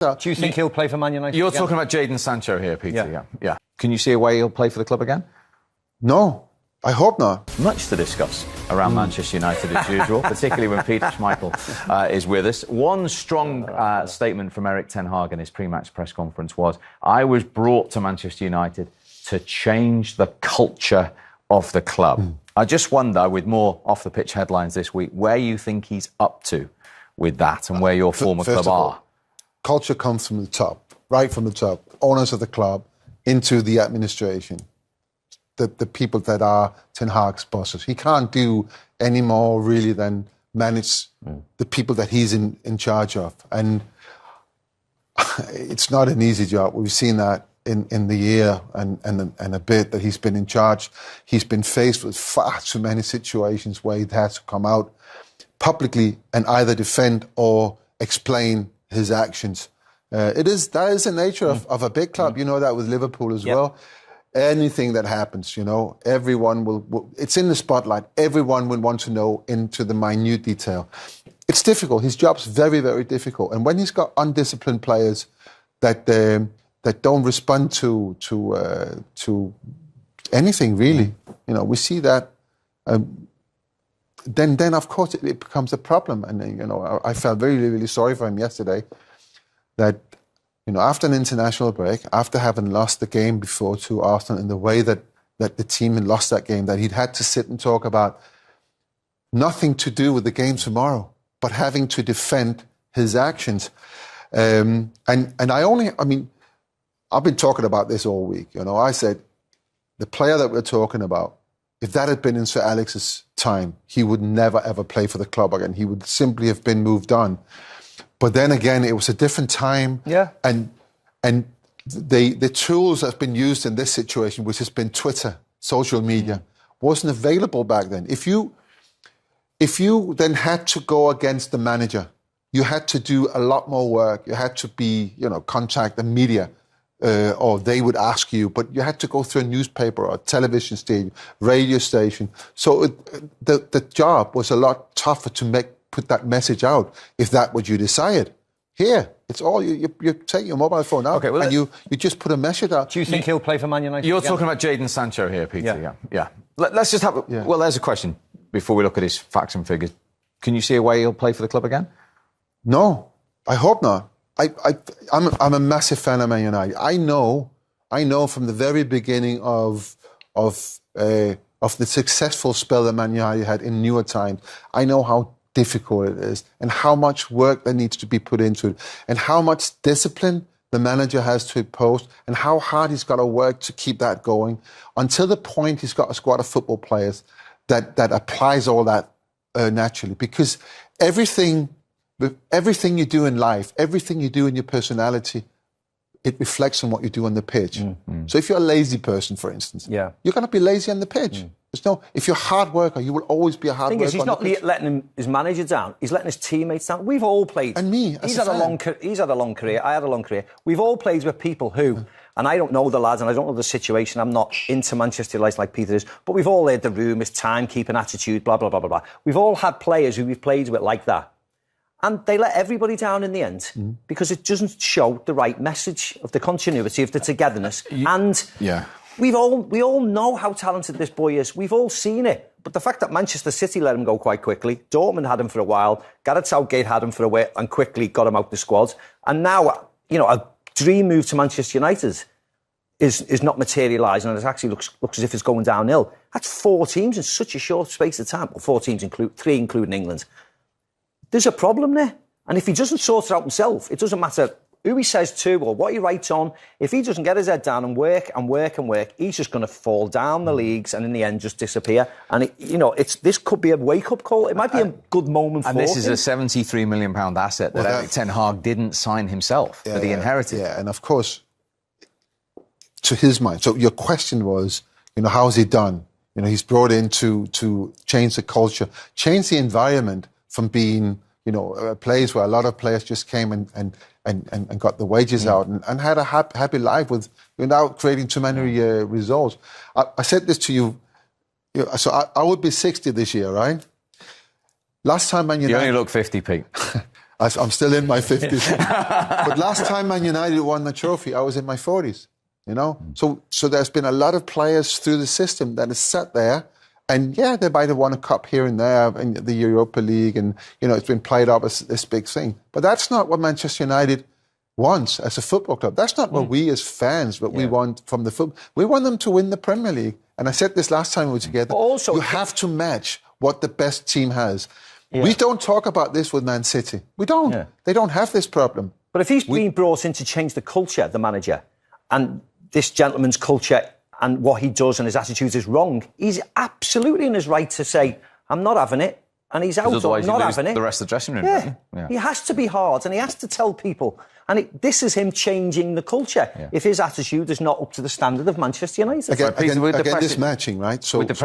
Do you think he'll play for Man United You're again? talking about Jaden Sancho here, Peter. Yeah. Can you see a way he'll play for the club again? No, I hope not. Much to discuss around Manchester United as usual, particularly when Peter Schmeichel is with us. One strong statement from Erik Ten Hag in his pre-match press conference was, I was brought to Manchester United to change the culture of the club. I just wonder, with more off-the-pitch headlines this week, where you think he's up to with that and where your former club are. Culture comes from the top, right from the top. Owners of the club into the administration, the people that are Ten Hag's bosses. He can't do any more really than manage the people that he's in charge of. And it's not an easy job. We've seen that in the year and a bit that he's been in charge. He's been faced with far too many situations where he has to come out publicly and either defend or explain his actions. That is the nature of a big club. You know that with Liverpool as well. Anything that happens, everyone will, it's in the spotlight. Everyone will want to know into the minute detail. It's difficult. His job's very, very difficult. And when he's got undisciplined players that don't respond to anything really, we see that. Then of course it becomes a problem. And I felt very, really sorry for him yesterday. That after an international break, after having lost the game before to Arsenal in the way that the team had lost that game, that he'd had to sit and talk about nothing to do with the game tomorrow, but having to defend his actions. And I've been talking about this all week. I said, the player that we're talking about, if that had been in Sir Alex's time, he would never, ever play for the club again. He would simply have been moved on. But then again, it was a different time. Yeah. And the tools that have been used in this situation, which has been Twitter, social media, wasn't available back then. If you then had to go against the manager, you had to do a lot more work. You had to contact the media, or they would ask you, but you had to go through a newspaper or a television station, radio station. So the job was a lot tougher to put that message out if that what you decided. Here, it's all you take your mobile phone out and you just put a message out. Do you think he'll play for Man United? You're talking about Jaden Sancho here, Peter. Yeah. Let's just have well, there's a question before we look at his facts and figures. Can you see a way he'll play for the club again? No, I hope not. I'm a massive fan of Man United. I know from the very beginning of the successful spell that Man United had in newer times, I know how difficult it is and how much work there needs to be put into it and how much discipline the manager has to impose and how hard he's got to work to keep that going until the point he's got a squad of football players that applies all that naturally. Because everything you do in life, everything you do in your personality, it reflects on what you do on the pitch. So if you're a lazy person, for instance, you're going to be lazy on the pitch. If you're a hard worker, you will always be a hard worker. He's not letting his manager down. He's letting his teammates down. We've all played. And me, he's had a long career. I had a long career. We've all played with people who, and I don't know the lads, and I don't know the situation. I'm not into Manchester United like Peter is, but we've all heard the rumours, timekeeping attitude, blah, blah, blah, blah, blah. We've all had players who we've played with like that. And they let everybody down in the end because it doesn't show the right message of the continuity, of the togetherness. We all know how talented this boy is. We've all seen it. But the fact that Manchester City let him go quite quickly, Dortmund had him for a while, Gareth Southgate had him for a while and quickly got him out the squad. And now, a dream move to Manchester United is not materialising and it actually looks as if it's going downhill. That's 4 teams in such a short space of time. Well, 4 teams, 3 including England. There's a problem there. And if he doesn't sort it out himself, it doesn't matter who he says to or what he writes on. If he doesn't get his head down and work, he's just going to fall down the leagues and in the end just disappear. And, this could be a wake-up call. It might be a good moment for him. And this is a £73 million asset that Erik Ten Hag didn't sign himself, that he inherited. Yeah, and of course, to his mind. So your question was, how's he done? He's brought in to change the culture, change the environment from being, a place where a lot of players just came and got the wages out and had a happy life without creating too many results. I said this to you, so I would be 60 this year, right? Last time Man United... You only look 50, Pete. I'm still in my 50s. But last time Man United won the trophy, I was in my 40s. You know, so there's been a lot of players through the system that has sat there, and yeah, they might have won a cup here and there in the Europa League, and you know, it's been played up as this big thing. But that's not what Manchester United wants as a football club. That's not what we as fans, we want from the football. We want them to win the Premier League. And I said this last time we were together. But also, you have to match what the best team has. Yeah. We don't talk about this with Man City. We don't. Yeah. They don't have this problem. But if he's been brought in to change the culture, the manager, and this gentleman's culture and what he does and his attitudes is wrong, he's absolutely in his right to say, I'm not having it. And he's out or not having it. The rest of the dressing room. Yeah. He has to be hard and he has to tell people. And this is him changing the culture if his attitude is not up to the standard of Manchester United. Again, this matching, right? So